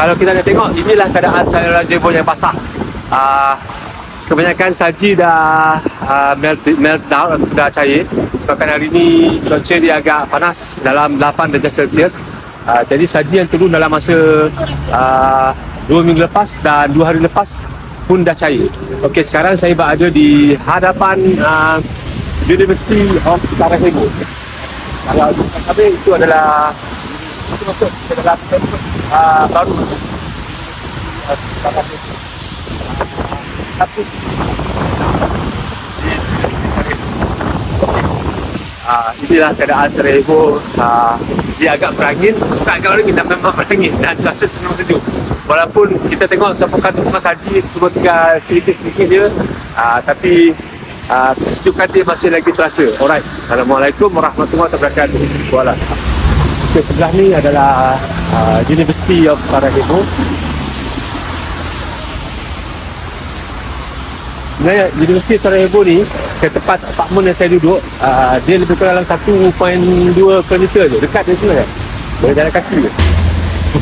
Kalau kita nak tengok, inilah keadaan saluran Jebon yang basah. Kebanyakan salji dah melt down atau dah cair. Sebabkan hari ni cuaca dia agak panas dalam 8 darjah Celsius. Jadi salji yang turun dalam masa 2 minggu lepas dan 2 hari lepas pun dah cair. Okey, sekarang saya berada di hadapan University of Sarajevo. Kalau kami itu adalah masuk ke dalam kampus baru Sarajevo. Kampus di Sarajevo. Okey. Inilah keadaan Sarajevo. Dia agak berangin, bukan agak berangin, dan memang berangin dan cuaca senang sejuk. Walaupun kita tengok tumpukan salji cuma tinggal sedikit-sedikit dia, tapi kesejukan dia masih lagi terasa. Alright, Assalamualaikum warahmatullahi wabarakatuh. Wala. Ke sebelah ni adalah University of Sarajevo. Sebenarnya Universiti Sarajevo ni, ke tempat apartmen yang saya duduk, dia lebih kurang dalam 1.2 km je, dekat dia sebenarnya. Boleh jalan kaki je.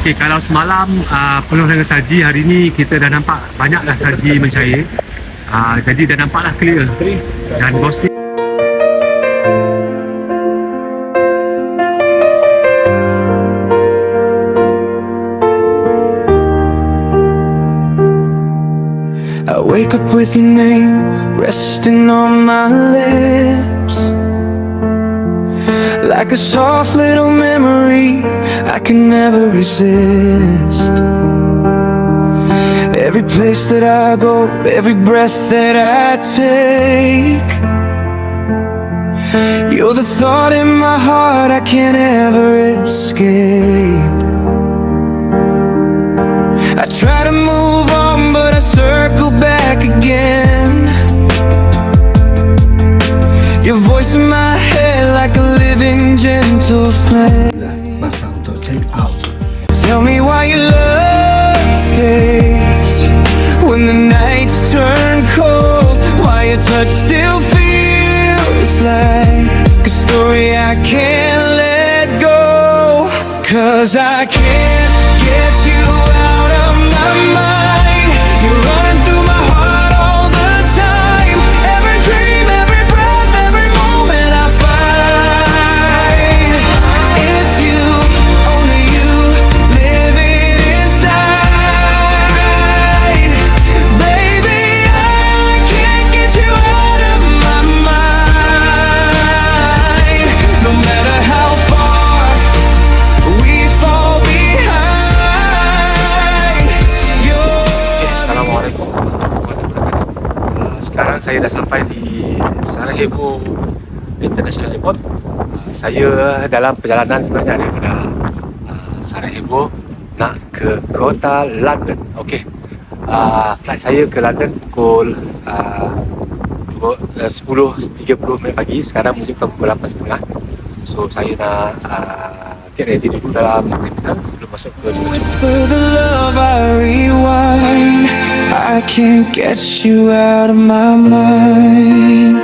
Okey, kalau semalam penuh dengan salji, hari ni kita dah nampak banyaklah salji mencair. Jadi dah nampaklah clear. Dan bos ni I wake up with your name resting on my lips, like a soft little memory I can never resist. Every place that I go, every breath that I take, you're the thought in my heart I can't ever escape. I try to move on, but I circle back again. Your voice in my head like a living gentle flame. Masa untuk check out. Tell me why your love stays when the nights turn cold, why your touch still feels like a story I can't let go. 'Cause I can't get you out of my mind. You're running through my heart all the time. Every dream, every breath, every moment I find. It's you, only you, living inside. Baby, I can't get you out of my mind. No matter how far we fall behind. Assalamualaikum warahmatullahi wabarakatuh. Sekarang saya dah sampai di Sarajevo International Airport. Saya dalam perjalanan sebenarnya daripada Sarajevo nak ke kota London. Okey. Flight saya ke London pukul 10.30 minit pagi. Sekarang menunjukkan pukul 8.30. So saya nak get ready dulu dalam terminal sebelum masuk ke Whisper the love I rewind. I can't get you out of my mind.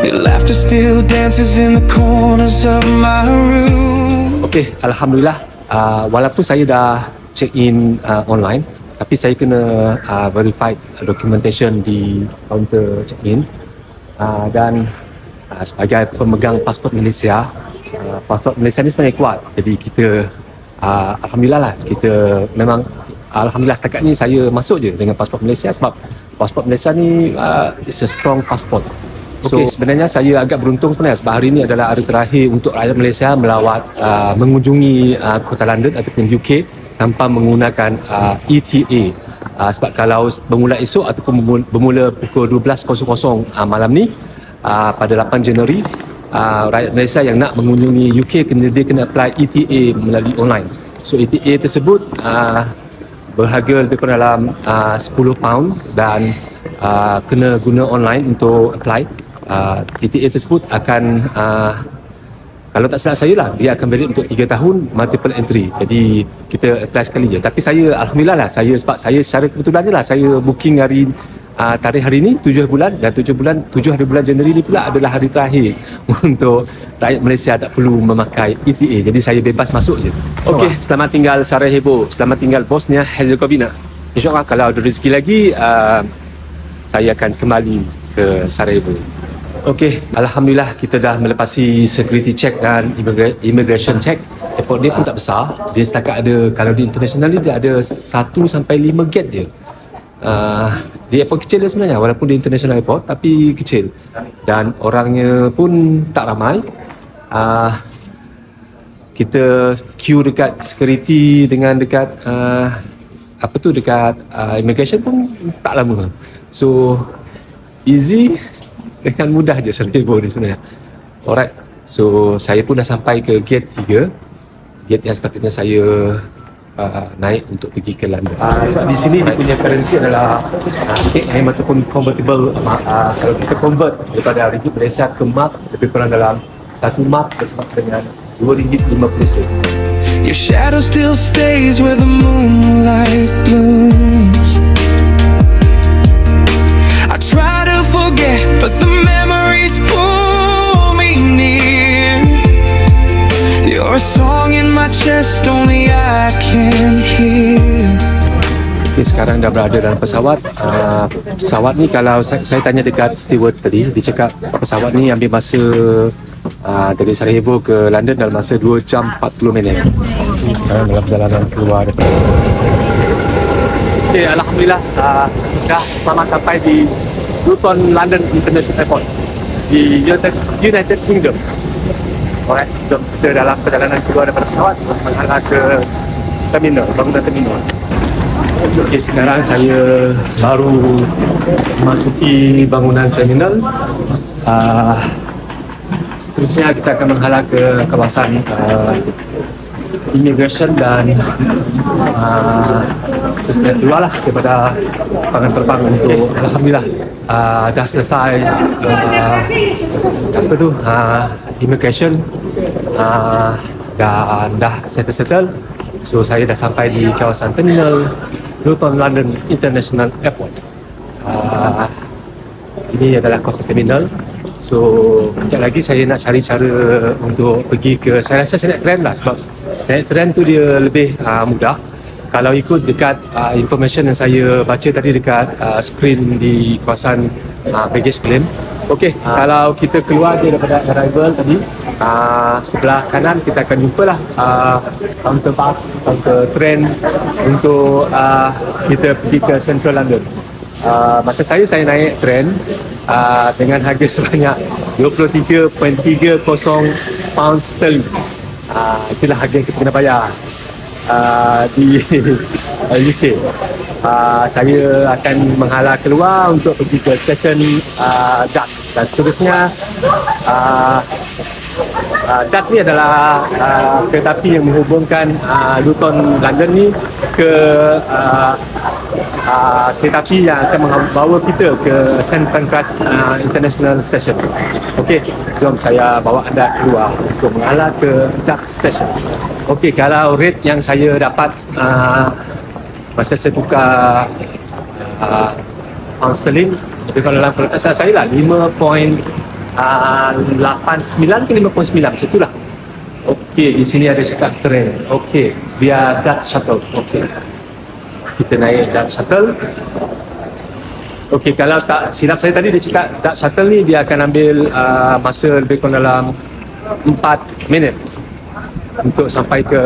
Your laughter still dances in the corners of my room. Okey, Alhamdulillah. Walaupun saya dah check in online, tapi saya kena verify documentation di kaunter check in. Dan sebagai pemegang pasport Malaysia, pasport Malaysia ni sebenarnya kuat. Jadi kita Alhamdulillah lah, kita memang Alhamdulillah setakat ni saya masuk je dengan pasport Malaysia sebab pasport Malaysia ni is a strong passport. So sebenarnya saya agak beruntung sebenarnya sebab hari ni adalah hari terakhir untuk rakyat Malaysia melawat mengunjungi kota London ataupun UK tanpa menggunakan ETA. Sebab kalau bermula esok ataupun bermula pukul 12.00 malam ni pada 8 Januari, rakyat Malaysia yang nak mengunjungi UK dia kena apply ETA melalui online. So ETA tersebut berharga lebih kurang dalam £10 dan kena guna online untuk apply. ETA tersebut akan kalau tak salah saya lah, dia akan valid untuk 3 tahun multiple entry. Jadi kita apply sekali je. Tapi saya Alhamdulillah lah, sebab saya secara kebetulan je lah saya booking hari tarikh hari ni 7 bulan dan 7 hari bulan Januari ni pula adalah hari terakhir untuk rakyat Malaysia tak perlu memakai ETA. Jadi saya bebas masuk je. Okey, selamat tinggal Sarajevo, selamat tinggal Bosnia Herzegovina. InsyaAllah kalau ada rezeki lagi saya akan kembali ke Sarajevo. Okey, alhamdulillah kita dah melepasi security check dan immigration check. Airport dia pun tak besar. Dia setakat ada, kalau di international ni dia ada 1 sampai 5 gate je. Dia airport kecil dia sebenarnya, walaupun dia international airport tapi kecil dan orangnya pun tak ramai. Kita queue dekat security dengan dekat dekat immigration pun tak lama. So easy, dengan mudah je Sarajevo ni sebenarnya. Alright, so saya pun dah sampai ke gate 3, gate yang sepatutnya saya naik untuk pergi ke London. So di sini dia punya currency adalah KM ataupun convertible. Kalau kita convert daripada ringgit Malaysia ke mark, lebih kurang dalam 1 mark bersama dengan RM2.50. Your shadow still stays where the moonlight blooms. I try to forget, but the memories pull me near. You're a song in my chest, only I can hear. Okay, sekarang dah berada dalam pesawat. Pesawat ni kalau saya tanya dekat steward tadi, dia cakap pesawat ni ambil masa dari Sarajevo ke London dalam masa 2 jam 40 minit. Sekarang dalam perjalanan keluar daripada okay, alhamdulillah dah selamat sampai di Luton London International Airport di United Kingdom. Alright, kita dalam perjalanan keluar daripada pesawat mengarah ke bangunan terminal. Okay, sekarang saya baru memasuki bangunan terminal. Seterusnya kita akan menghala ke kawasan immigration dan seterusnya keluarlah daripada pangan untuk alhamdulillah dah selesai immigration dan dah settle. So saya dah sampai di kawasan terminal Luton London International Airport. Ini adalah kawasan terminal. So kejap lagi saya nak cari cara untuk pergi ke, saya rasa saya naik tram lah, sebab naik tram tu dia lebih mudah. Kalau ikut dekat information yang saya baca tadi dekat screen di kawasan baggage claim. Okey, kalau kita keluar je daripada arrival tadi, sebelah kanan kita akan jumpalah counter bus, counter train untuk kita pergi ke Central London. Masa saya naik train dengan harga sebanyak 23.30 pound sterling. Itulah harga yang kita kena bayar di UK. Saya akan menghala keluar untuk pergi ke stesen Dart dan seterusnya. Dart ni adalah kereta api yang menghubungkan Luton London ni ke kereta api yang akan membawa kita ke St Pancras International Station. Okey, jom saya bawa anda keluar untuk menghala ke Dart Station. Okey, kalau rate yang saya dapat masa saya tukar pound sterling, lebih kurang dalam perkataan saya lah 5.89 ke 5.9 macam itulah. Okey, di sini ada cakap train. Okey, via Dart Shuttle. Okey, kita naik Dart Shuttle. Okey, kalau tak silap saya tadi dia cakap Dart Shuttle ni dia akan ambil masa lebih kurang dalam 4 minit untuk sampai ke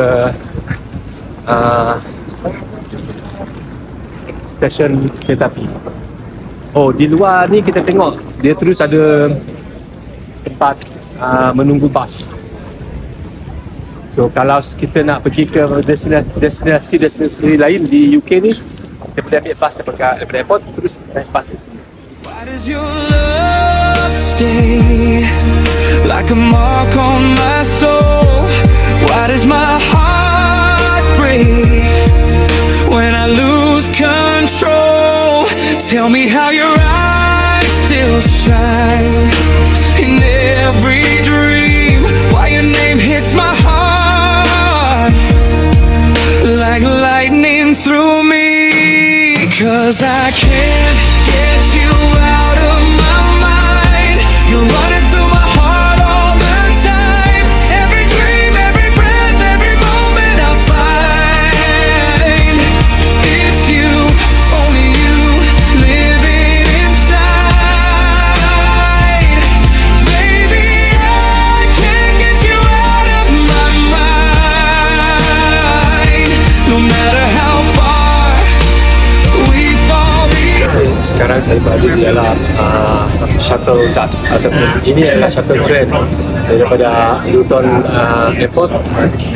stesen kereta api. Oh, di luar ni kita tengok dia terus ada tempat menunggu bas. So kalau kita nak pergi ke destinasi lain di UK ni, kita boleh ambil bas daripada airport terus naik bas di sini. Why does your love stay like a mark on my soul? Why does my heart break when I lose control? Tell me how your eyes still shine in every dream. Why your name hits my heart like lightning through me. 'Cause I can't get you out of my mind. You're running through my heart all the time. Every dream, every breath, every moment I find. It's you, only you, living inside. Baby, I can't get you out of my mind. No matter how far we fall behind. Sekarang saya berada di dalam shuttle duct ataupun ini adalah shuttle train daripada Luton Airport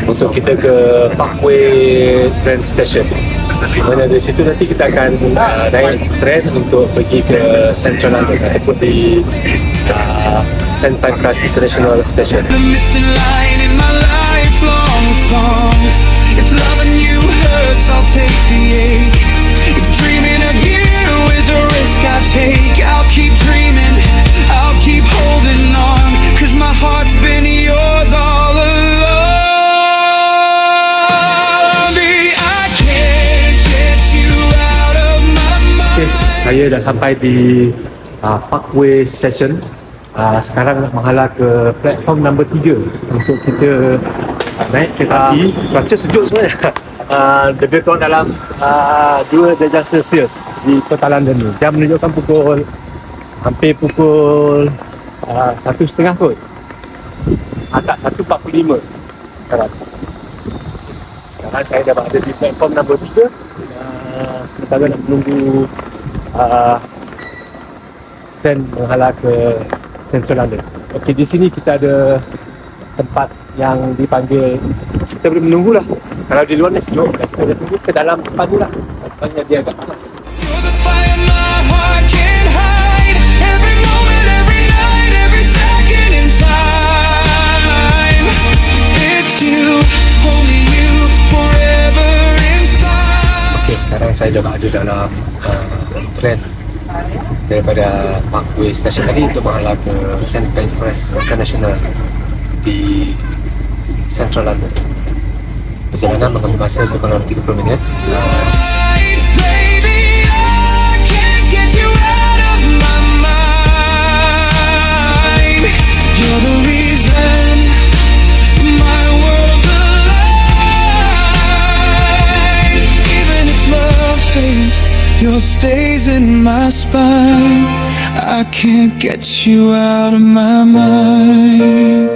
untuk kita ke Parkway train station. Mana dari situ nanti kita akan naik train untuk pergi ke Central London ataupun di St Pancras International Station. The missing line in my lifelong song. If loving you hurts, I'll take the ache. If dreaming of you is a risk I take, I'll keep dreaming, I'll keep holding on. 'Cause my heart's been yours all along. I can't get you out of my Okay, mind. saya dah sampai di Parkway Station. Sekarang nak menghala ke platform nombor 3 untuk kita naik kereta api. Cuaca sejuk sebenarnya. Lebih kurang dalam 2 darjah Celsius di kota London ni. Jam menunjukkan hampir pukul 1.30 kot. Tak, 1.45 sekarang. Sekarang saya dah berada di platform nombor 3. Sementara nak menunggu train menghala ke Central London. Okey, di sini kita ada tempat yang dipanggil, kita boleh menunggulah. Kalau di luar ni sejuk, kita boleh tunggu ke dalam tempat tu lah. Tempatnya dia agak panas. You're the fire my heart can't hide. Every moment, every night, every second in time. It's you, only you, forever inside. Okey, sekarang saya dah berada dalam train daripada Parkway Station tadi untuk menghala ke St Pancras International di Central London. Perjalanan mengambil masa lebih kurang 30 minit. Baby, I can't get you out of my mind. You're the reason my world's alive. Even if love fades, your stays in my spine. I can't get you out of my mind.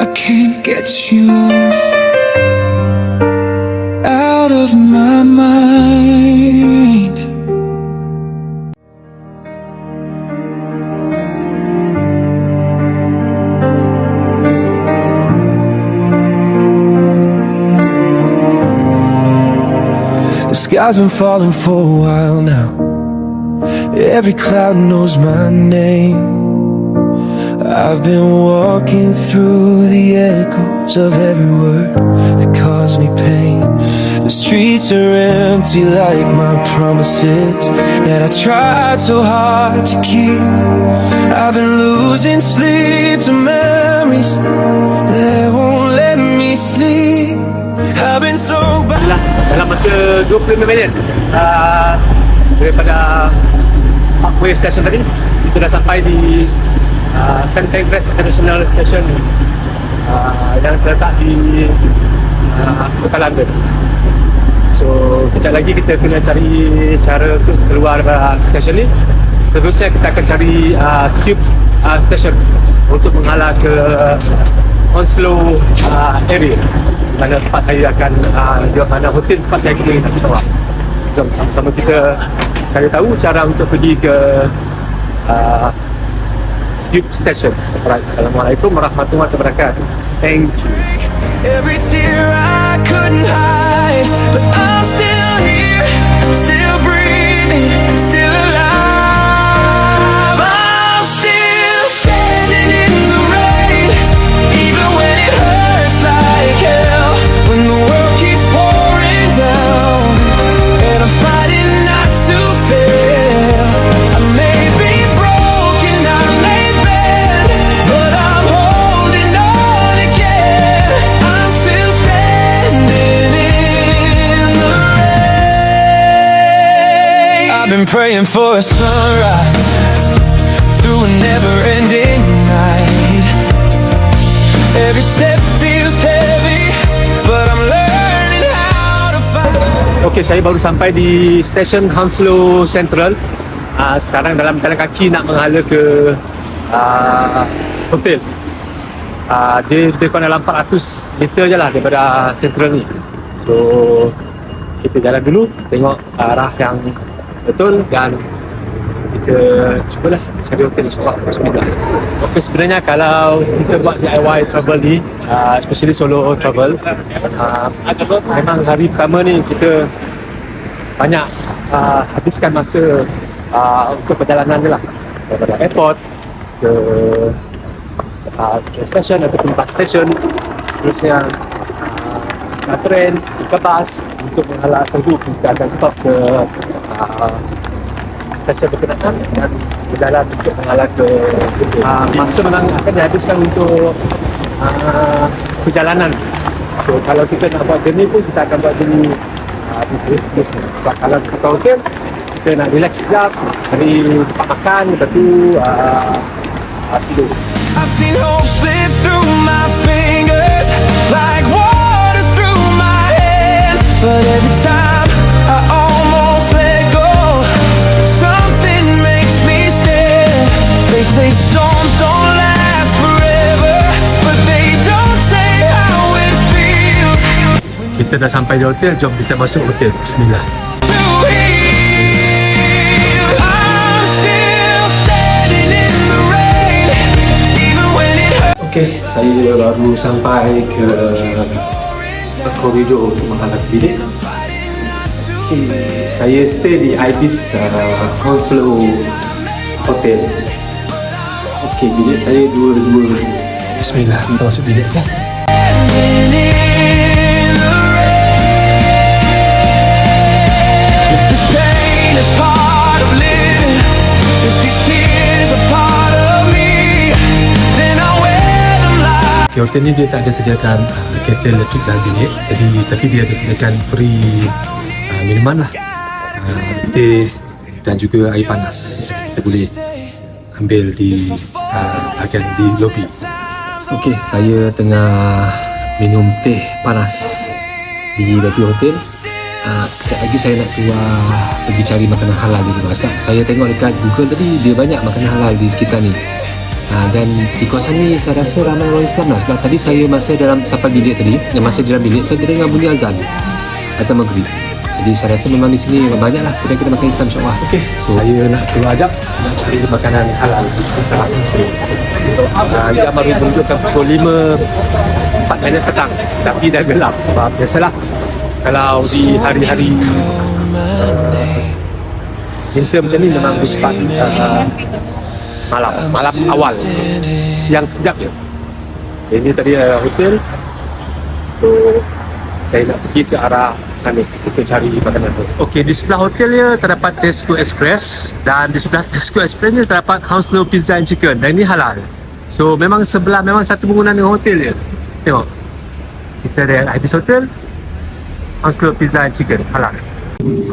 I can't get you out of my mind. The sky's been falling for a while now. Every cloud knows my name. I've been walking through the echoes of every word that caused me pain. The streets are empty like my promises that I tried so hard to keep. I've been losing sleep to memories that won't let me sleep. I've been so bad. Dalam masa 25 minit daripada Parkway Station tadi, kita dah sampai di St Pancras International Station yang terletak di kota London. So kejap lagi kita kena cari cara untuk keluar dari stesen ni. Seterusnya kita akan cari tube station untuk menghala ke Onslow area, mana tempat saya akan mana hotel tempat saya kena nak bersama. Jom sama-sama kita cari tahu cara untuk pergi ke Tube Station. Alright, Assalamualaikum warahmatullahi wabarakatuh. Thank you. Every tear I couldn't hide, but I'm still here, still breathing, still alive. I'm still standing in the rain, even when it hurts like hell. When the world keeps pouring down, and I'm fighting not to fail. I may be broken, I may bend, but I'm holding on again. I'm still been praying for a sunrise through a never-ending night. Every step feels heavy, but I'm learning how to fight. Okey, saya baru sampai di stesen Hounslow Central. Sekarang dalam jalan kaki nak menghala ke hotel. Dia kurang dalam 400 meter je lah daripada Central ni. So kita jalan dulu, tengok arah yang betul dan kita cubalah cari hotel insyaAllah. Bismillah. Okay, sebenarnya kalau kita buat DIY travel ni, especially solo travel, memang hari pertama ni kita banyak habiskan masa untuk perjalanan je lah, daripada airport ke train station ataupun bus station, seterusnya ke train, ke bus. Untuk menghala tunggu, kita akan stop ke stesen berkenaan dan berjalan untuk menghala ke masa memang akan dihabiskan untuk perjalanan. So kalau kita nak buat journey pun, kita akan buat journey di seterusnya. Sebab kalau di satu hotel, kita nak relax sekejap, cari tempat makan, lepas tu tidur. I've seen hope slip through my fingers like water through my hands, but every time I almost let go, something makes me scared. They say storms don't last forever, but they don't say how it feels. Kita dah sampai di hotel, jom kita masuk hotel. Bismillah. To heal, I'm still standing in the rain, even when it hurts. Okey, saya baru sampai ke koridor untuk menghala bilik. Okay, saya stay di Ibis Hounslow Hotel. Okey, bilik saya 222. Bismillah, kita masuk bilik ya. Standing in the rain. If this pain is part of living, if these tears are part of me, then I'll wear them like. Okay, hotel ni dia tak ada sediakan kettle elektrik dalam bilik, tapi dia ada sediakan free minuman lah, teh dan juga air panas. Kita boleh ambil di bahagian di lobi. Okey, saya tengah minum teh panas di lobi hotel. Sekejap lagi saya nak keluar pergi cari makanan halal di luar, sebab saya tengok dekat Google tadi dia banyak makanan halal di sekitar ni. Dan di kawasan ni saya rasa ramai orang Islam lah, sebab tadi saya masa sampai bilik tadi, masa di dalam bilik saya dengar bunyi azan maghrib. Jadi saya rasa memang di sini memang banyak lah kedai-kedai makan Islam, insyaAllah. Okey, so saya nak keluar ajak nak cari makanan halal di sekitar sini. Jam baru menunjukkan pukul 5:04 petang, tapi dah gelap sebab biasalah kalau di hari-hari winter macam ni memang cepat malam awal, siang sekejap je. Ini tadi hotel, so saya nak pergi ke arah sana untuk cari makanan tu. Okey, di sebelah hotelnya terdapat Tesco Express dan di sebelah Tesco Express ni terdapat Hounslow Pizza and Chicken dan ini halal. So memang sebelah memang satu bangunan dengan hotel je. Tengok, kita ada Ibis Hotel, Hounslow Pizza and Chicken halal.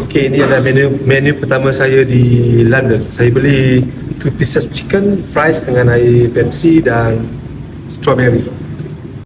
Okey, ini adalah menu pertama saya di London. Saya beli 2 pieces chicken, fries dengan air Pepsi dan strawberry.